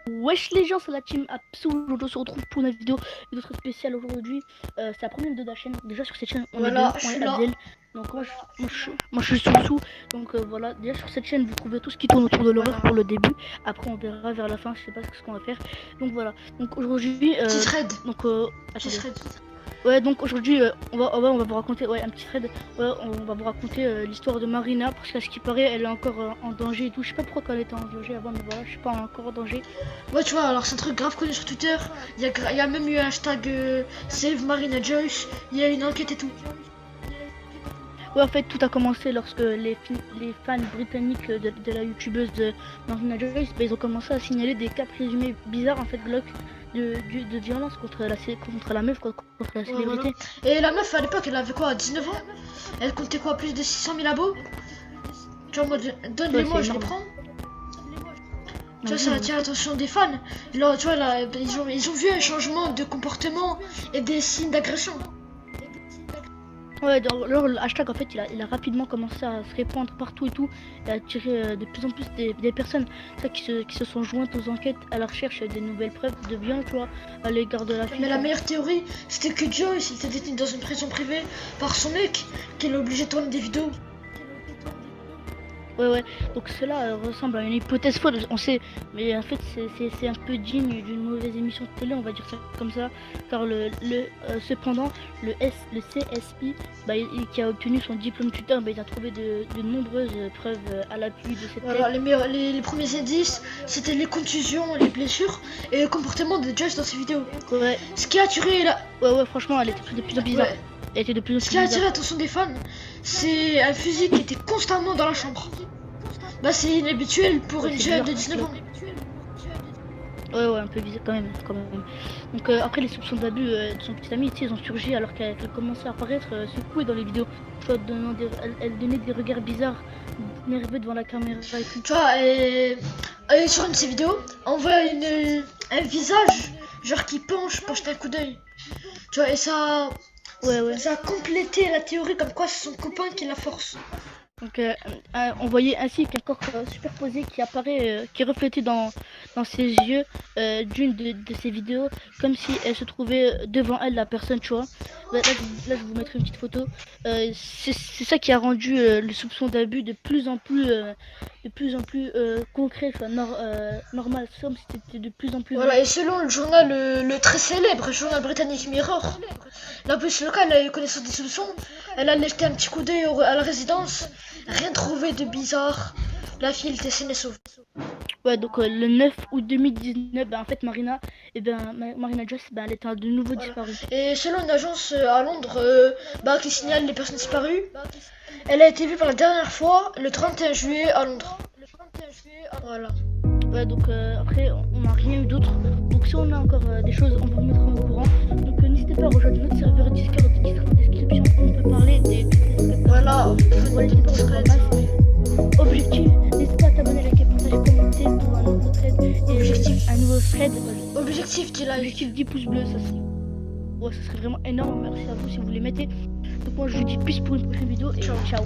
Wesh les gens, c'est la team Absou. Aujourd'hui on se retrouve pour une vidéo très spéciale aujourd'hui. C'est la première vidéo de la chaîne. Déjà sur cette chaîne on est deux, on est Abdel. Donc moi je suis Soussou. Donc voilà, déjà sur cette chaîne vous trouvez tout ce qui tourne autour de l'horreur pour le début. Après on verra vers la fin, je sais pas ce qu'on va faire. Donc voilà, donc aujourd'hui ouais, donc aujourd'hui on va vous raconter un petit thread. Ouais, on va vous raconter l'histoire de Marina parce qu'à ce qui paraît elle est encore en danger et tout. Je sais pas pourquoi elle était en danger avant, mais voilà, je suis pas encore en danger. Ouais, tu vois, alors c'est un truc grave connu sur Twitter. Il y a même eu un hashtag Save Marina Joyce. Il y a une enquête et tout. Ouais, en fait, tout a commencé lorsque les fans britanniques de la youtubeuse de Marina Joyce, ils ont commencé à signaler des cas présumés bizarres, en fait, glauques, de violence contre la meuf, contre la célébrité. Voilà. Et la meuf, à l'époque, elle avait quoi, 19 ans? Elle comptait quoi, plus de 600 000 abos? Tu vois, moi, donne-les-moi, je les prends. Tu vois, ça attire l'attention des fans. Là, tu vois, là, ils ont vu un changement de comportement et des signes d'agression. Ouais, alors le hashtag en fait il a rapidement commencé à se répandre partout et tout, et à attirer de plus en plus des personnes qui se sont jointes aux enquêtes à la recherche des nouvelles preuves de viol, tu vois, à l'égard de la fille. Mais la meilleure théorie, c'était que Joyce était détenu dans une prison privée par son mec, qu'elle est obligée de tourner des vidéos. Ouais, donc cela ressemble à une hypothèse folle, on sait, mais en fait c'est un peu digne d'une mauvaise émission de télé, on va dire ça comme ça, car cependant le CSI, qui a obtenu son diplôme tuteur, il a trouvé de nombreuses preuves à l'appui de cette thèse. Les premiers indices, c'était les contusions, les blessures et le comportement de Joyce dans ses vidéos. Ouais. Ce qui a attiré la... Ouais, franchement, elle était de plus en plus bizarre. Elle était de plus en plus Ce qui a attiré l'attention des fans, c'est un fusil qui était constamment dans la chambre. Bah c'est inhabituel pour une jeune de 19 ans. Ouais, un peu bizarre quand même. Donc après les soupçons d'abus de son petit ami, ils ont surgi alors qu'elle commençait à apparaître secouée dans les vidéos. Tu vois, elle donnait des regards bizarres, nerveux devant la caméra et tout. Tu vois, et sur une de ses vidéos, on voit un visage genre qui penche pour jeter un coup d'œil. Tu vois, et ça... Ouais. Ça a complété la théorie comme quoi c'est son copain qui la force. Donc on voyait ainsi qu'un corps superposé qui apparaît, qui est reflété dans ses yeux d'une de ses vidéos, comme si elle se trouvait devant elle, la personne, tu vois. Là je vous mettrai une petite photo. C'est ça qui a rendu le soupçon d'abus de plus en plus concret, normal, comme si c'était de plus en plus... Voilà, et selon le journal, le très célèbre journal britannique Mirror, la police locale a eu connaissance des soupçons. Elle a jeté un petit coup d'œil à la résidence. Rien trouvé de bizarre. La fille était saine et sauve. Ouais, donc le 9 août 2019, en fait Marina Joyce, elle était de nouveau disparue. Et selon une agence à Londres qui signale les personnes disparues, elle a été vue pour la dernière fois le 31 juillet à Londres. Voilà. Ouais, donc après on n'a rien eu d'autre. Donc si on a encore des choses, on vous mettra au courant. Donc n'hésitez pas à rejoindre notre serveur Discord qui sera en description. On peut parler des... Voilà. Objectif, n'hésitez pas à t'abonner, liker, partager, commenter pour un nouveau thread. Un nouveau thread. Objectif 10 pouces bleus, ça serait vraiment énorme. Merci à vous si vous les mettez. Donc moi je vous dis plus pour une prochaine vidéo et ciao.